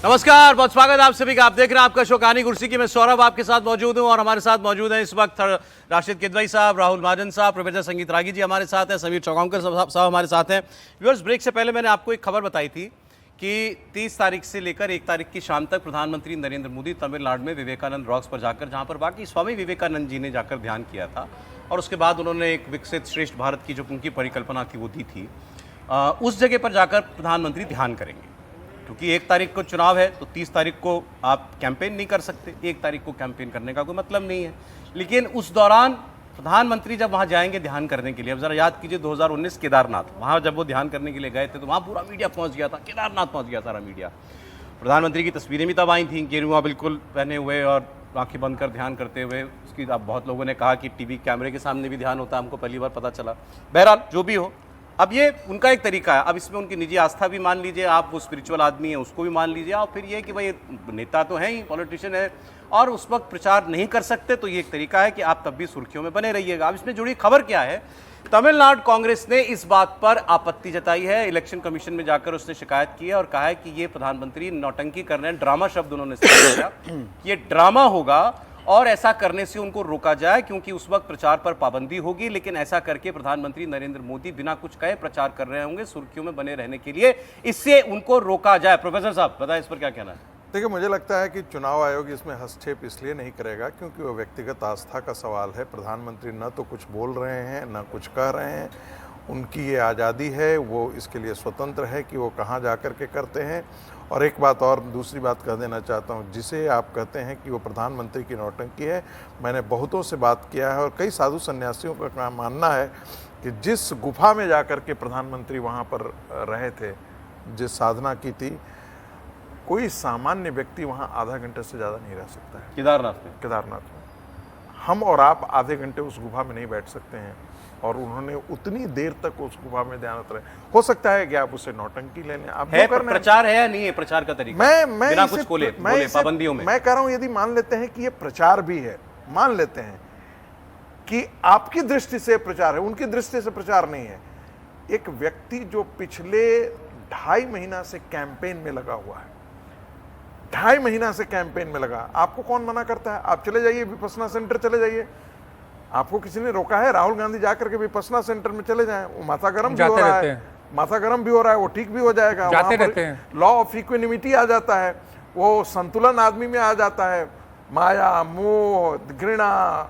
नमस्कार, बहुत स्वागत है आप सभी का। आप देख रहे हैं आपका शो कहानी कुर्सी की। मैं सौरभ आपके साथ मौजूद हूं और हमारे साथ मौजूद हैं इस वक्त राशिद किदवई साहब, राहुल महाजन साहब, प्रोफेसर संगीत रागी जी हमारे साथ हैं, समीर चौगांवकर साहब हमारे साथ हैं। व्यूअर्स, ब्रेक से पहले मैंने आपको एक खबर बताई थी कि 30 तारीख से लेकर 1 तारीख की शाम तक प्रधानमंत्री नरेंद्र मोदी तमिलनाडु में विवेकानंद रॉक्स पर जाकर, जहां पर बाकी स्वामी विवेकानंद जी ने जाकर ध्यान किया था और उसके बाद उन्होंने एक विकसित श्रेष्ठ भारत की जो उनकी परिकल्पना थी वो दी थी, उस जगह पर जाकर प्रधानमंत्री ध्यान करेंगे। क्योंकि 1 तारीख को चुनाव है तो 30 तारीख को आप कैंपेन नहीं कर सकते, 1 तारीख को कैंपेन करने का कोई मतलब नहीं है। लेकिन उस दौरान प्रधानमंत्री जब वहाँ जाएंगे ध्यान करने के लिए, अब ज़रा याद कीजिए 2019 केदारनाथ, वहाँ जब वो ध्यान करने के लिए गए थे तो वहाँ पूरा मीडिया पहुँच गया था, केदारनाथ पहुँच गया सारा मीडिया। प्रधानमंत्री की तस्वीरें भी तब आई थी, गेरुआ बिल्कुल पहने हुए और आँखें बंद कर ध्यान करते हुए। उसकी अब बहुत लोगों ने कहा कि टीवी कैमरे के सामने भी ध्यान होता है, हमको पहली बार पता चला। बहरहाल जो भी हो, अब ये उनका एक तरीका है। अब इसमें उनकी निजी आस्था भी मान लीजिए आप, वो स्पिरिचुअल आदमी है उसको भी मान लीजिए, और फिर ये कि भाई नेता तो हैं ही, पॉलिटिशियन है और उस वक्त प्रचार नहीं कर सकते, तो ये एक तरीका है कि आप तब भी सुर्खियों में बने रहिएगा। अब इसमें जुड़ी खबर क्या है, तमिलनाडु कांग्रेस ने इस बात पर आपत्ति जताई है। इलेक्शन कमीशन में जाकर उसने शिकायत की है और कहा है कि ये प्रधानमंत्री नौटंकी कर रहे हैं। ड्रामा शब्द उन्होंने इस्तेमाल किया, ये ड्रामा होगा और ऐसा करने से उनको रोका जाए क्योंकि उस वक्त प्रचार पर पाबंदी होगी। लेकिन ऐसा करके प्रधानमंत्री नरेंद्र मोदी बिना कुछ कहे प्रचार कर रहे होंगे सुर्खियों में बने रहने के लिए, इससे उनको रोका जाए। प्रोफेसर साहब बताएं इस पर क्या कहना है। देखिए, मुझे लगता है कि चुनाव आयोग इसमें हस्तक्षेप इसलिए नहीं करेगा क्योंकि वो व्यक्तिगत आस्था का सवाल है। प्रधानमंत्री न तो कुछ बोल रहे हैं न कुछ कह रहे हैं, उनकी ये आज़ादी है, वो इसके लिए स्वतंत्र है कि वो कहाँ जा कर के करते हैं। और एक बात और, दूसरी बात कह देना चाहता हूँ, जिसे आप कहते हैं कि वो प्रधानमंत्री की नौटंकी है, मैंने बहुतों से बात किया है और कई साधु सन्यासियों का मानना है कि जिस गुफा में जा कर के प्रधानमंत्री वहाँ पर रहे थे, जिस साधना की थी, कोई सामान्य व्यक्ति वहाँ आधा घंटे से ज़्यादा नहीं रह सकता है। केदारनाथ में हम और आप आधे घंटे उस गुफा में नहीं बैठ सकते हैं और उन्होंने उतनी देर तक उस गुफा में ध्यानरत रहे। हो सकता है कि आप उसे नौटंकी ले लें, आप है प्रचार है या नहीं है प्रचार का तरीका, मैं बिना कुछ बोले पाबंदियों में। मैं कह रहा हूं यदि मान लेते हैं कि ये प्रचार भी है, मान लेते हैं कि आपकी दृष्टि से प्रचार है, उनकी दृष्टि से प्रचार नहीं है। एक व्यक्ति जो पिछले 2.5 महीना से कैंपेन में लगा हुआ है, 2.5 महीना से कैंपेन में लगा, आपको कौन मना करता है? आप चले जाइए, विपश्यना सेंटर चले जाइए, आपको किसी ने रोका है? राहुल गांधी जाकर के विपश्यना सेंटर में चले जाएं, वो माथा गर्म भी हो रहा है, माथा गर्म भी हो रहा है, वो ठीक भी हो जाएगा। जाते रहते हैं। लॉ ऑफ इक्विनिमिटी आ जाता है, वो संतुलन आदमी में आ जाता है। माया, मोह, घृणा,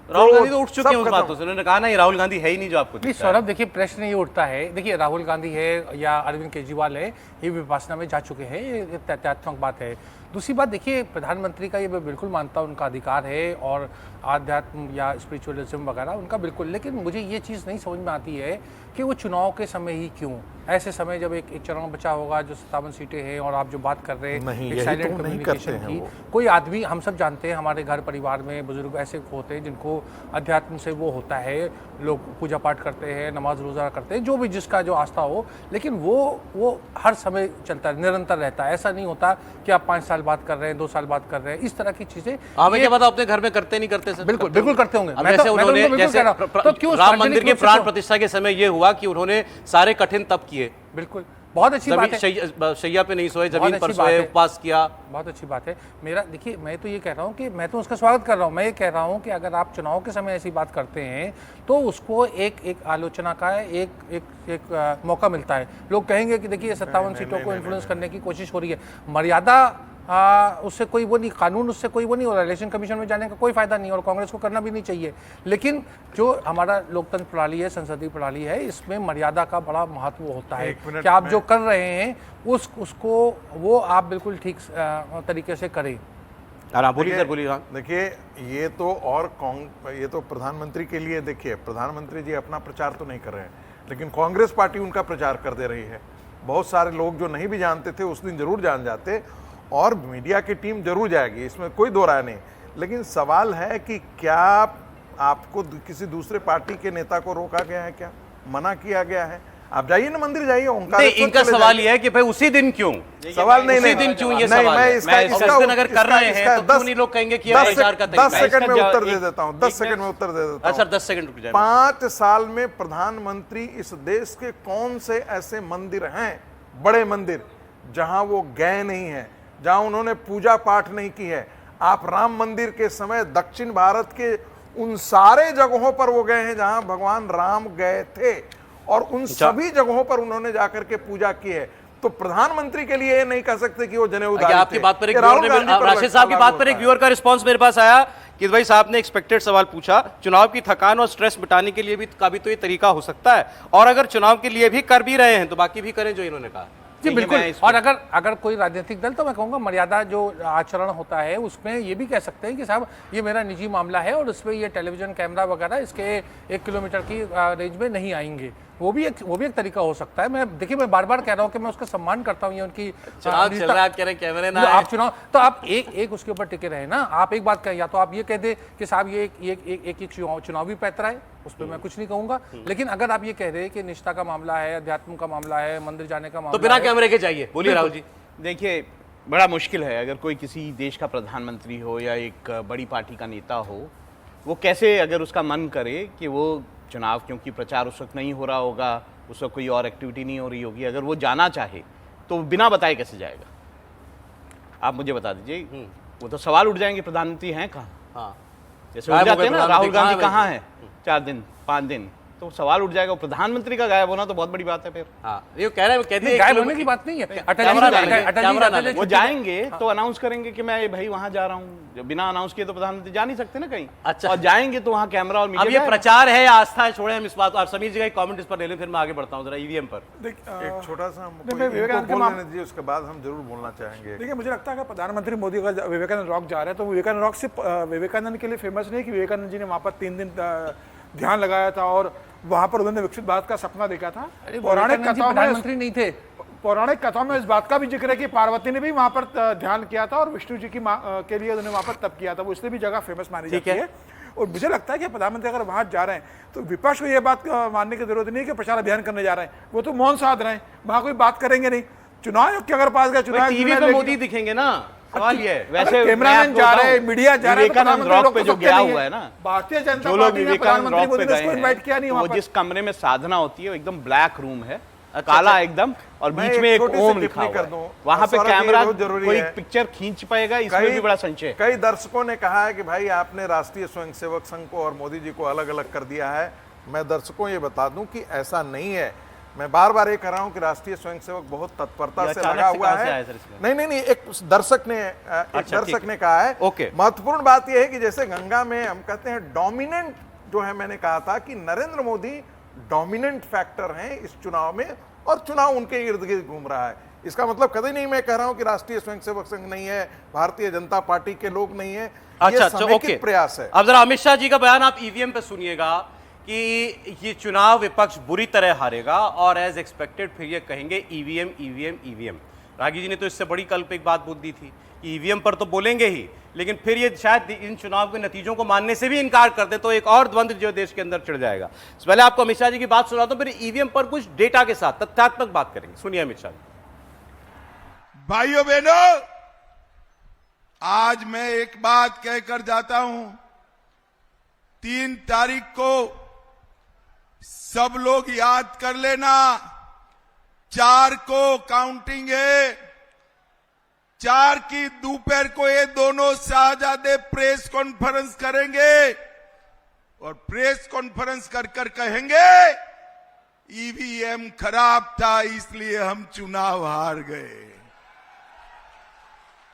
राहुल गांधी तो उठ चुके हैं उस बातों से। उन्होंने कहा ना ये राहुल गांधी है ही नहीं जो आपको नहीं सौरभ, देखिए प्रश्न ये उठता है, देखिए राहुल गांधी है या अरविंद केजरीवाल है, ये विपश्यना में जा चुके हैं, ये तथ्यात्मक बात है। दूसरी बात देखिए, प्रधानमंत्री का ये मैं बिल्कुल मानता हूँ, उनका अधिकार है और आध्यात्म या स्पिरिचुअलिज्म वगैरह उनका बिल्कुल, लेकिन मुझे ये चीज़ नहीं समझ में आती है कि वो चुनाव के समय ही क्यों, ऐसे समय जब एक चरण बचा होगा, जो 57 सीटें हैं और आप जो बात कर रहे हैं एक साइलेंट कम्युनिकेशन की, कोई आदमी, हम सब जानते हैं हमारे घर परिवार में बुजुर्ग ऐसे होते हैं जिनको अध्यात्म से वो होता है, लोग पूजा पाठ करते हैं, नमाज रोज़ा करते हैं, जो भी जिसका जो आस्था हो, लेकिन वो हर समय चलता है, निरंतर रहता है। ऐसा नहीं होता कि आप 5 साल बात कर रहे हैं, 2 साल बात कर रहे हैं, इस तरह की चीजें। हमें क्या पता अपने घर में करते नहीं करते? बिल्कुल बिल्कुल करते होंगे। जैसे क्यों राम मंदिर के प्राण प्रतिष्ठा के समय ये हुआ कि उन्होंने सारे कठिन तप किए, बिल्कुल बहुत अच्छी बात है, शैया पे नहीं सोए, जमीन पर सोए, उपवास किया, बहुत अच्छी बात है। मेरा देखिए, मैं तो ये कह रहा हूँ कि मैं तो उसका स्वागत कर रहा हूँ। मैं ये कह रहा हूँ कि अगर आप चुनाव के समय ऐसी बात करते हैं तो उसको एक आलोचना का एक मौका मिलता है। लोग कहेंगे कि देखिए 57 सीटों को इन्फ्लुएंस करने की कोशिश हो रही है, मर्यादा उससे कोई वो नहीं, कानून उससे कोई वो नहीं हो रहा, इलेक्शन कमीशन में जाने का कोई फायदा नहीं और कांग्रेस को करना भी नहीं चाहिए। लेकिन जो हमारा लोकतंत्र प्रणाली है, संसदीय प्रणाली है, इसमें मर्यादा का बड़ा महत्व होता है कि आप जो कर रहे हैं उसको वो आप बिल्कुल ठीक तरीके से करें। देखिए, ये तो प्रधानमंत्री के लिए, देखिए प्रधानमंत्री जी अपना प्रचार तो नहीं कर रहे हैं, लेकिन कांग्रेस पार्टी उनका प्रचार कर दे रही है। बहुत सारे लोग जो नहीं भी जानते थे उस दिन जरूर जान जाते और मीडिया की टीम जरूर जाएगी, इसमें कोई दो राय नहीं। लेकिन सवाल है कि क्या आपको किसी दूसरे पार्टी के नेता को रोका गया है, क्या मना किया गया है? आप जाइए ना, मंदिर जाइए, ओंकार। इनका सवाल यह है कि भाई उसी दिन क्यों, सवाल नहीं, उसी दिन क्यों ये सवाल है। मैं अगर कर रहे हैं तो क्यों नहीं लोग कहेंगे कि 10 सेकंड में उत्तर दे देता हूं, 10 सेकंड में उत्तर दे देता हूं। सर 10 सेकंड रुक जाइए। 5 साल में प्रधानमंत्री इस देश के कौन से ऐसे मंदिर हैं, बड़े मंदिर, जहां वो गए नहीं है? जहां उन्होंने पूजा पाठ नहीं की है। आप राम मंदिर के समय दक्षिण भारत के उन सारे जगहों पर वो गए हैं जहां भगवान राम गए थे, और उन सभी जगहों पर उन्होंने जाकर के पूजा की है। तो प्रधानमंत्री के लिए ये नहीं कह सकते कि वो जनेऊदारी थे। आपकी बात पर एक राशिद साहब की बात पर एक व्यूअर का रिस्पांस मेरे पास आया कि भाई साहब ने एक्सपेक्टेड सवाल पूछा, चुनाव की थकान और स्ट्रेस मिटाने के लिए भी तो ये तरीका हो सकता है, और अगर चुनाव के लिए भी कर भी रहे हैं तो बाकी भी करें जो इन्होंने कहा। जी बिल्कुल। और अगर कोई राजनीतिक दल, तो मैं कहूँगा मर्यादा जो आचरण होता है उसमें ये भी कह सकते हैं कि साहब ये मेरा निजी मामला है और इसमें ये टेलीविजन कैमरा वगैरह इसके 1 किलोमीटर की रेंज में नहीं आएंगे। वो भी एक तरीका हो सकता है। मैं बार बार कह रहा हूँ कि मैं उसका सम्मान करता हूँ, ये उनकी चुनाव चल रहा है, आप कह रहे हैं कैमरे ना आप चुनाव, तो आप एक उसके ऊपर टिके रहे ना। आप एक बात कहें, या तो आप ये कह दे कि साहब ये एक चुनावी पैतरा है, उस पर मैं कुछ नहीं कहूंगा। लेकिन अगर आप ये कह रहे हैं कि निष्ठा का मामला है, अध्यात्म का मामला है, मंदिर जाने का मामला, तो बिना कैमरे के चाहिए। बोलिए राहुल जी। देखिए, बड़ा मुश्किल है अगर कोई किसी देश का प्रधानमंत्री हो या एक बड़ी पार्टी का नेता हो, वो कैसे अगर उसका मन करे कि वो चुनाव, क्योंकि प्रचार उस वक्त नहीं हो रहा होगा, उस वक्त कोई और एक्टिविटी नहीं हो रही होगी, अगर वो जाना चाहे तो बिना बताए कैसे जाएगा? आप मुझे बता दीजिए। वो तो सवाल उठ जाएंगे, प्रधानमंत्री हैं कहाँ? हाँ, जैसे उठ जाते हैं ना, राहुल गांधी कहाँ है 4 दिन 5 दिन, तो सवाल उठ जाएगा। प्रधानमंत्री का गायब होना तो बहुत बड़ी बात है फिर। हाँ, ये कह रहे हैं, कहते हैं गायब होने की बात नहीं है। अटल वो जाएंगे तो अनाउंस करेंगे कि मैं भाई वहां जा रहा हूँ। बिना अनाउंस किए तो प्रधानमंत्री जा नहीं सकते ना कहीं। अच्छा। और जाएंगे तो वहाँ कैमरा और अब मीडिया। ये प्रचार है या आस्था है, छोड़े हम इस बात। और समीर जी का एक कमेंट इस पर ले लें, फिर मैं आगे बढ़ता हूँ जरा ईवीएम पर। एक छोटा सा विवेकानंद बोल लेने दीजिए, उसके बाद हम जरूर बोलना चाहेंगे। देखिए, मुझे लगता है कि प्रधानमंत्री मोदी अगर विवेकानंद रॉक जा रहे हैं तो विवेकानंद रॉक सिर्फ विवेकानंद के लिए फेमस नहीं कि विवेकानंद जी ने वहाँ पर 3 दिन ध्यान लगाया था और वहाँ पर उन्होंने विकसित भारत का सपना देखा था। पौराणिक कथाओं में प्रधानमंत्री नहीं थे। पौराणिक कथाओं में इस बात का भी जिक्र है कि पार्वती ने भी वहाँ पर ध्यान किया था और विष्णु जी की के लिए उन्होंने वहाँ पर तप किया था। वो इसलिए भी जगह फेमस मानी जाती है। और मुझे लगता है कि प्रधानमंत्री अगर वहाँ जा रहे हैं तो विपक्ष को ये बात मानने की जरूरत नहीं है कि प्रचार अभियान करने जा रहे हैं। वो तो मौन साध रहे हैं, वहाँ कोई बात करेंगे नहीं। चुनाव आयोग के अगर पास गए, चुनाव टीवी पे मोदी दिखेंगे ना, सवाल ये है। वैसे कैमरामैन जा रहे हैं, मीडिया जा रहे हैं, विवेकानंद रॉक पे जो गया हुआ है ना, भारतीय जनता जो लोग पार्टी ने विवेकानंद प्रधानमंत्री रॉक पे मोदी ने उसको गए इनवाइट किया नहीं हैं, वहाँ वो पर। जिस कमरे में साधना होती है वो एकदम ब्लैक रूम है, काला एकदम, और बीच में एक ओम लिखा हुआ है। वहाँ पे कैमरा कोई पिक्चर खींच पाएगा, इसमें भी बड़ा संशय है। कई दर्शकों ने कहा है कि भाई आपने राष्ट्रीय स्वयंसेवक संघ को और मोदी जी को अलग अलग कर दिया है। मैं दर्शकों ये बता दूं कि ऐसा नहीं है। मैं बार बार ये कह रहा हूं कि राष्ट्रीय स्वयंसेवक बहुत तत्परता से लगा हुआ है। नहीं, एक दर्शक ने कहा है। महत्वपूर्ण बात यह है कि जैसे गंगा में हम कहते हैं डोमिनेंट जो है, मैंने कहा था कि नरेंद्र मोदी डोमिनेंट फैक्टर हैं इस चुनाव में, और चुनाव उनके इर्द गिर्द घूम रहा है। इसका मतलब कभी नहीं मैं कह रहा हूं कि राष्ट्रीय स्वयंसेवक संघ नहीं है, भारतीय जनता पार्टी के लोग नहीं है। अच्छा, समेकित प्रयास है। अब जरा अमित शाह जी का बयान आप ईवीएम पे सुनिएगा कि ये चुनाव विपक्ष बुरी तरह हारेगा और एज एक्सपेक्टेड फिर ये कहेंगे ईवीएम ईवीएम ईवीएम। रागी जी ने तो इससे बड़ी कल पे एक बात बोल दी थी कि ईवीएम पर तो बोलेंगे ही, लेकिन फिर ये शायद इन चुनाव के नतीजों को मानने से भी इनकार कर दे, तो एक और द्वंद्व जो देश के अंदर चिढ़ जाएगा। पहले आपको अमित शाह जी की बात सुनाता हूं, फिर ईवीएम पर कुछ डेटा के साथ तथ्यात्मक बात करेंगे। सुनिए अमित शाह जी। भाइयों बहनों, आज मैं एक बात कहकर जाता हूं। 3 तारीख को सब लोग याद कर लेना, 4 को काउंटिंग है। 4 की दोपहर को ये दोनों शाहजादे प्रेस कॉन्फ्रेंस करेंगे और प्रेस कॉन्फ्रेंस कर कर कहेंगे ईवीएम खराब था इसलिए हम चुनाव हार गए।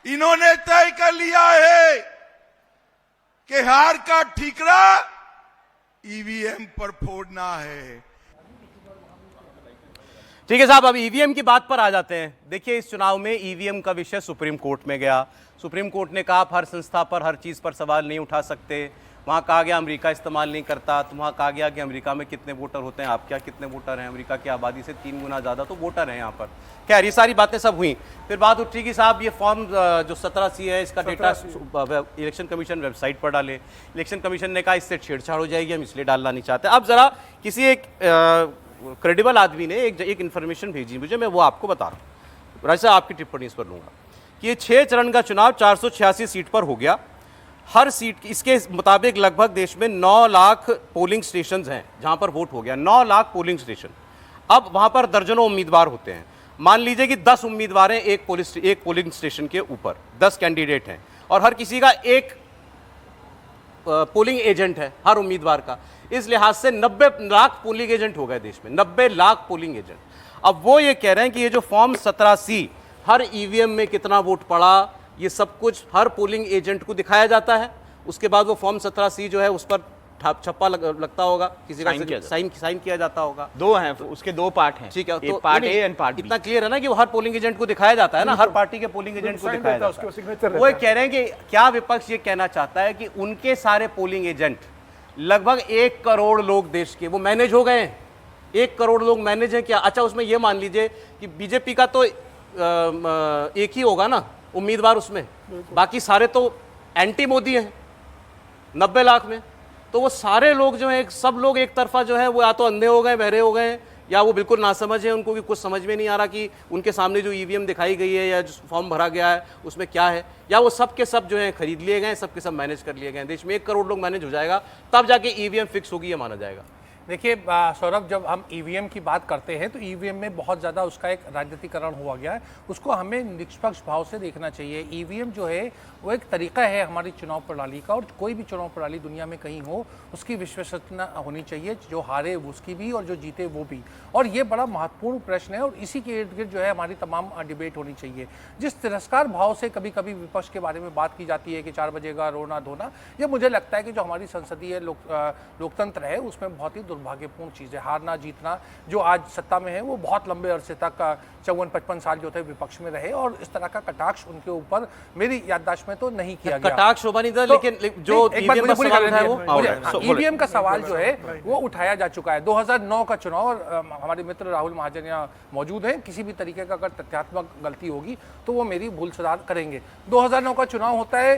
इन्होंने तय कर लिया है कि हार का ठीकरा ईवीएम पर फोड़ना है। ठीक है साहब, अब ईवीएम की बात पर आ जाते हैं। देखिए, इस चुनाव में ईवीएम का विषय सुप्रीम कोर्ट में गया। सुप्रीम कोर्ट ने कहा आप हर संस्था पर हर चीज पर सवाल नहीं उठा सकते। वहां कहा गया अमेरिका इस्तेमाल नहीं करता, तो वहां कहा गया कि अमेरिका में कितने वोटर होते हैं, आप क्या कितने वोटर हैं, अमेरिका की आबादी से 3 गुना ज्यादा तो वोटर हैं यहाँ पर। खैर, ये सारी बातें सब हुई। फिर बात उठी कि साहब ये फॉर्म जो 17C है, इसका डेटा इलेक्शन कमीशन वेबसाइट पर डाले। इलेक्शन कमीशन ने कहा इससे छेड़छाड़ हो जाएगी, हम इसलिए डालना नहीं चाहते। अब जरा किसी एक क्रेडिबल आदमी ने एक इन्फॉर्मेशन भेजी मुझे, मैं वो आपको बता रहा हूँ। राज साहब, आपकी टिप्पणी इस पर लूंगा कि ये 6 चरण का चुनाव 486 सीट पर हो गया। हर सीट इसके मुताबिक लगभग देश में 9 लाख पोलिंग स्टेशन हैं जहां पर वोट हो गया। 9 लाख पोलिंग स्टेशन। अब वहां पर दर्जनों उम्मीदवार होते हैं। मान लीजिए कि 10 उम्मीदवार हैं एक पोलिंग स्टेशन के ऊपर, 10 कैंडिडेट हैं और हर किसी का एक पोलिंग एजेंट है हर उम्मीदवार का। इस लिहाज से 90 लाख पोलिंग एजेंट हो गए देश में, 90 लाख पोलिंग एजेंट। अब वो ये कह रहे हैं कि ये जो फॉर्म 17C हर ईवीएम में कितना वोट पड़ा, ये सब कुछ हर पोलिंग एजेंट को दिखाया जाता है। उसके बाद वो फॉर्म 17C जो है उस पर छप्पा लगता होगा, किसी का साइन किया जाता होगा। दो हैं, उसके दो पार्ट हैं। ठीक है, तो part A and part B. इतना क्लियर है ना कि वो हर पोलिंग एजेंट को दिखाया जाता है ना, हर पार्टी के पोलिंग एजेंट को दिखाया जाता है। वो कह रहे हैं कि क्या विपक्ष ये कहना चाहता है कि उनके सारे पोलिंग एजेंट लगभग 1 करोड़ लोग देश के वो मैनेज हो गए हैं। 1 करोड़ लोग मैनेज हैं क्या? अच्छा, उसमें ये मान लीजिए कि बीजेपी का तो एक ही होगा ना उम्मीदवार उसमें, बाकी सारे तो एंटी मोदी हैं 90 लाख में। तो वो सारे लोग जो हैं, सब लोग एक तरफा जो है वो या तो अंधे हो गए, बहरे हो गए, या वो बिल्कुल नासमझ है, उनको भी कुछ समझ में नहीं आ रहा कि उनके सामने जो ईवीएम दिखाई गई है या जो फॉर्म भरा गया है उसमें क्या है, या वो सब के सब जो है खरीद लिए गए, सब के सब मैनेज कर लिए गए। देश में 1 करोड़ लोग मैनेज हो जाएगा तब जाके ईवीएम फिक्स होगी, ये माना जाएगा। देखिए सौरभ, जब हम ईवीएम की बात करते हैं तो ईवीएम में बहुत ज़्यादा उसका एक राजनीतिकरण हुआ गया है, उसको हमें निष्पक्ष भाव से देखना चाहिए। ईवीएम जो है वो एक तरीका है हमारी चुनाव प्रणाली का, और कोई भी चुनाव प्रणाली दुनिया में कहीं हो उसकी विश्वसनीयता होनी चाहिए, जो हारे उसकी भी और जो जीते वो भी। और ये बड़ा महत्वपूर्ण प्रश्न है और इसी के इर्द गिर्द जो है हमारी तमाम डिबेट होनी चाहिए। जिस तिरस्कार भाव से कभी कभी विपक्ष के बारे में बात की जाती है कि 4 बजेगा रोना धोना, ये मुझे लगता है कि जो हमारी संसदीय लोकतंत्र है उसमें बहुत ही दुर्भाग्यपूर्ण चीज़ है। हारना जीतना, जो आज सत्ता में है वो बहुत लंबे अरसे तक 54-55 साल जो थे विपक्ष में रहे, और इस तरह का कटाक्ष उनके ऊपर मेरी याददाश्त में तो नहीं किया गया। कटाक्ष शोभा नहीं था, लेकिन जो ईवीएम का सवाल जो है वो उठाया जा चुका है। 2009 का चुनाव, और हमारे मित्र राहुल महाजन यहाँ मौजूद हैं, किसी भी तरीके का अगर तथ्यात्मक गलती होगी तो वो मेरी भूल सुधार करेंगे। 2009 का चुनाव होता है,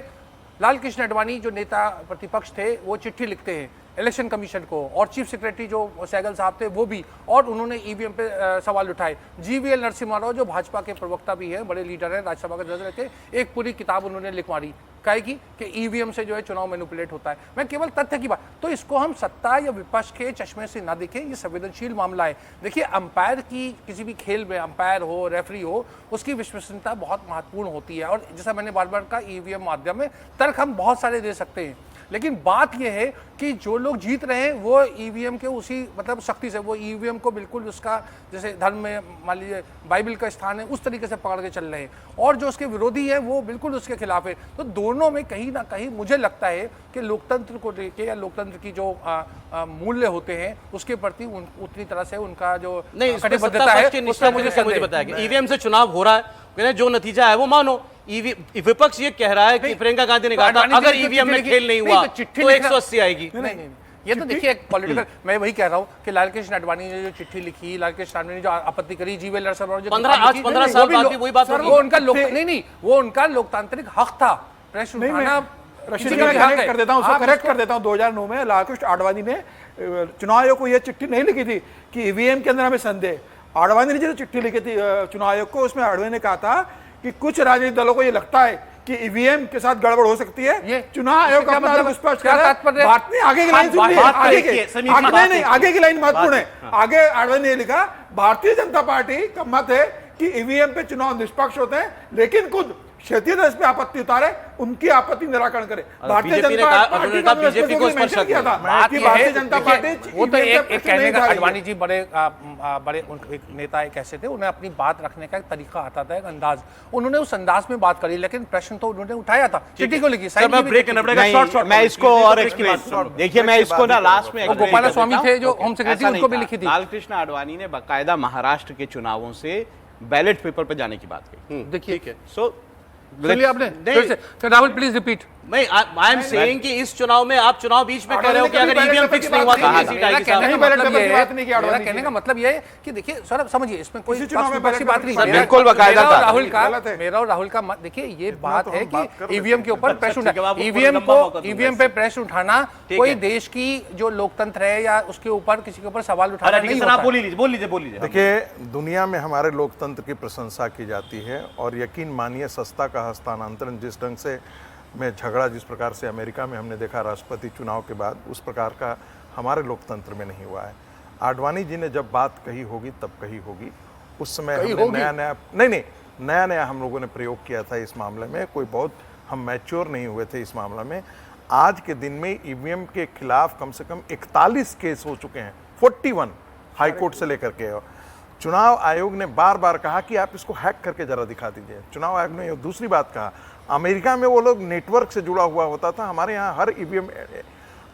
लाल कृष्ण आडवाणी जो नेता प्रतिपक्ष थे वो चिट्ठी लिखते हैं इलेक्शन कमीशन को, और चीफ सेक्रेटरी जो सहगल साहब थे वो भी, और उन्होंने ईवीएम पे सवाल उठाए। जीवीएल नरसिम्हा राव जो भाजपा के प्रवक्ता भी हैं, बड़े लीडर हैं, राज्यसभा के सदस्य थे, एक पूरी किताब उन्होंने लिख मारी कहेगी कि ईवीएम से जो है चुनाव मैनिपुलेट होता है। मैं केवल तथ्य की बात, तो इसको हम सत्ता या विपक्ष के चश्मे से ना देखें, ये संवेदनशील मामला है। देखिए, अंपायर की किसी भी खेल में अंपायर हो, रेफरी हो, उसकी विश्वसनीयता बहुत महत्वपूर्ण होती है। और जैसा मैंने बार बार कहा, ईवीएम माध्यम में तर्क हम बहुत सारे दे सकते हैं, लेकिन बात यह है कि जो लोग जीत रहे हैं वो ईवीएम के उसी मतलब शक्ति से, वो ईवीएम को बिल्कुल उसका, जैसे धर्म में मान लीजिए बाइबल का स्थान है, उस तरीके से पकड़ के चल रहे हैं, और जो उसके विरोधी है वो बिल्कुल उसके खिलाफ है। तो दोनों में कहीं ना कहीं मुझे लगता है कि लोकतंत्र को लेके या लोकतंत्र की जो मूल्य होते हैं उसके प्रति उतनी तरह से उनका जो कटिबद्धता है, उसका मुझे बताया कि ईवीएम से चुनाव हो रहा है, जो नतीजा है वो मानो। विपक्ष ये कह रहा है कि प्रियंका गांधी ने कहा था अगर ईवीएम में खेल नहीं हुआ तो 180 आएगी। नहीं, ये तो देखिए एक पॉलिटिकल, मैं वही कह रहा हूँ कि लाल कृष्ण आडवाणी ने जो चिट्ठी लिखी, लाल कृष्ण आडवाणी ने जो आपत्ति करी, जीवीएल नरसिम्हा राव जो 15 साल बाद भी वही बात, वो उनका वो उनका लोकतांत्रिक हक था प्रेस उठाना। करेक्ट कर देता हूँ 2009 में लाल कृष्ण आडवाणी ने चुनाव आयोग को यह चिट्ठी नहीं लिखी थी कि ईवीएम के अंदर हमें संदेह। आडवाणी ने जो चिट्ठी लिखी थी चुनाव आयोग को, उसमें आडवाणी ने कहा था कि कुछ राजनीतिक दलों को ये लगता है कि ईवीएम के साथ गड़बड़ हो सकती है। चुनाव आयोग का मतलब स्पष्ट कर रहा है। बात नहीं, आगे की लाइन सुनिए, आगे की लाइन महत्वपूर्ण है। आगे आडवाणी ने लिखा, भारतीय जनता पार्टी का मत है कि ईवीएम पे चुनाव निष्पक्ष होते हैं, लेकिन खुद क्षेत्रीय दल पे आपत्ति उतारे, उनकी आपत्ति निराकरण करे। भारतीय जनता पार्टी का बीजेपी को मेंशन किया था कि भारतीय जनता पार्टी, वो तो एक कहने का, आडवाणी जी बड़े एक नेता एक ऐसे थे, उन्हें अपनी बात रखने का एक तरीका आता था, एक अंदाज, उन्होंने उस अंदाज में बात करी, लेकिन प्रश्न तो उन्होंने उठाया था, चिट्ठी को लिखी। मैं इसको और देखिए, मैं इसको ना लास्ट में, गोपाल स्वामी थे जो होम सेक्रेटरी, उनको भी लिखी थी। लाल कृष्ण आडवाणी ने बाकायदा महाराष्ट्र के चुनावों से बैलेट पेपर पर जाने की बात कही। देखिए, सो सुनिए आपने, राहुल प्लीज रिपीट। नहीं, आई एम सेइंग कि इस चुनाव में आप चुनाव बीच में कह रहे हो कि अगर ईवीएम फिक्स नहीं हुआ तो ये सीट आएगी। मेरा कहने का मतलब ये है कि देखिए सर, समझिए, इसमें कोई पक्ष की बात नहीं है, बिल्कुल बाकायदा था राहुल का, मेरा और राहुल का मत। देखिए, ये बात है कि ईवीएम के ऊपर प्रेस उठाना, ईवीएम पे प्रेस उठाना कोई देश की जो लोकतंत्र है या उसके ऊपर किसी के ऊपर सवाल उठाना नहीं होता। बोल लीजिए। देखिए, दुनिया में हमारे लोकतंत्र की प्रशंसा की जाती है, और यकीन मानिए सत्ता का हस्तांतरण जिस ढंग से में झगड़ा जिस प्रकार से अमेरिका में हमने देखा राष्ट्रपति चुनाव के बाद, उस प्रकार का हमारे लोकतंत्र में नहीं हुआ है। आडवाणी जी ने जब बात कही होगी तब कही होगी, उस समय कहीं हमने होगी। नया नया हम लोगों ने प्रयोग किया था इस मामले में, कोई बहुत हम मैच्योर नहीं हुए थे इस मामले में। आज के दिन में ईवीएम के खिलाफ कम से कम 41 केस हो चुके हैं, 41 हाई कोर्ट से लेकर के। चुनाव आयोग ने बार बार कहा कि आप इसको हैक करके जरा दिखा दीजिए। चुनाव आयोग ने दूसरी बात कहा, अमेरिका में वो लोग नेटवर्क से जुड़ा हुआ होता था, हमारे यहाँ हर ईवीएम।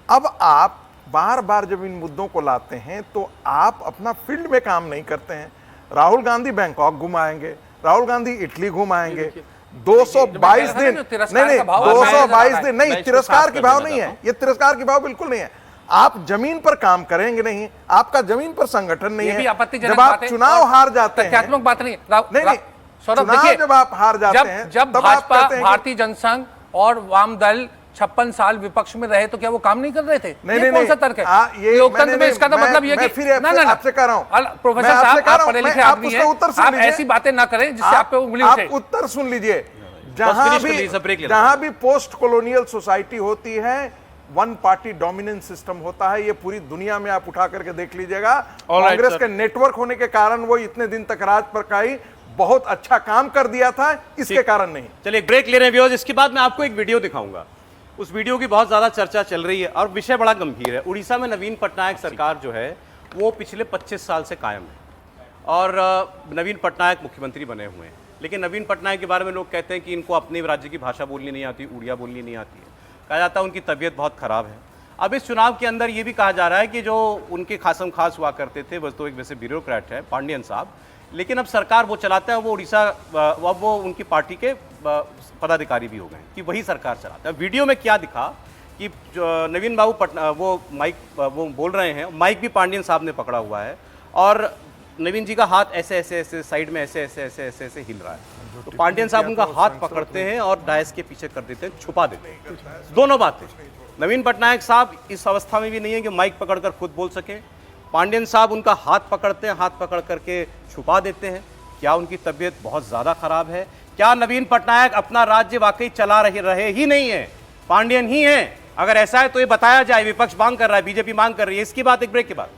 अब आप बार बार जब इन मुद्दों को लाते हैं तो आप अपना फील्ड में काम नहीं करते हैं। राहुल गांधी बैंकॉक घुमाएंगे, राहुल गांधी इटली घुमाएंगे, 222 दिन, नहीं 222 दिन नहीं, तिरस्कार की भाव नहीं है ये, तिरस्कार की भाव बिल्कुल नहीं है। आप जमीन पर काम करेंगे नहीं, आपका जमीन पर संगठन नहीं है। जब आप चुनाव हार जाते हैं, तथ्यात्मक बात नहीं, नहीं सौरभ चुनाव देखिए, जब आप हार जाते हैं जब तब आप भाजपा, कहते हैं भारतीय जनसंघ और वाम दल 56 साल विपक्ष में रहे तो क्या वो काम नहीं कर रहे थे? नहीं, कौन सा तर्क है? लोकतंत्र में इसका तो मतलब ये कि आपसे कह रहा हूं, प्रोफेसर साहब, आप पढ़े लिखे आदमी हैं, आप ऐसी बातें ना करें जिससे आप पे उंगली उठे। आप उत्तर सुन लीजिए। जहां भी पोस्ट कॉलोनियल सोसाइटी होती है, वन पार्टी डोमिनेंस सिस्टम होता है। ये पूरी दुनिया में आप उठा करके देख लीजिएगा। कांग्रेस के नेटवर्क होने के कारण वो इतने दिन तक राज पर काई बहुत अच्छा काम कर दिया था, इसके कारण नहीं। चलिए ब्रेक ले रहे हैं व्यूअर्स, इसके बाद मैं आपको एक वीडियो दिखाऊंगा। उस वीडियो की बहुत ज्यादा चर्चा चल रही है और विषय बड़ा गंभीर है। उड़ीसा में नवीन पटनायक सरकार जो है वो पिछले 25 साल से कायम है और नवीन पटनायक मुख्यमंत्री बने हुए हैं। लेकिन नवीन पटनायक के बारे में लोग कहते हैं कि इनको अपने राज्य की भाषा बोलनी नहीं आती, उड़िया बोलनी नहीं आती है। कहा जाता है उनकी तबीयत बहुत खराब है। अब इस चुनाव के अंदर ये भी कहा जा रहा है कि जो उनके खासम खास हुआ करते थे, बस तो एक वैसे ब्यूरोक्रेट है पांडियन साहब, लेकिन अब सरकार वो चलाता है, वो उड़ीसा, अब वो उनकी पार्टी के पदाधिकारी भी हो गए कि वही सरकार चलाता है। वीडियो में क्या दिखा कि नवीन बाबू वो माइक वो बोल रहे हैं, माइक भी पांडियन साहब ने पकड़ा हुआ है और नवीन जी का हाथ ऐसे ऐसे ऐसे साइड में ऐसे ऐसे ऐसे ऐसे ऐसे हिल रहा है। तो पांडियन साहब उनका हाथ पकड़ते हैं और डायस के पीछे कर देते हैं, छुपा देते हैं। दोनों बातें। नवीन पटनायक साहब इस अवस्था में भी नहीं है कि माइक पकड़कर खुद बोल सके। पांडियन साहब उनका हाथ पकड़ते हैं, हाथ पकड़ करके छुपा देते हैं। क्या उनकी तबीयत बहुत ज़्यादा खराब है? क्या नवीन पटनायक अपना राज्य वाकई चला रहे ही नहीं है, पांडियन ही हैं? अगर ऐसा है तो ये बताया जाए। विपक्ष मांग कर रहा है, बीजेपी मांग कर रही है। इसकी बात एक ब्रेक के बाद।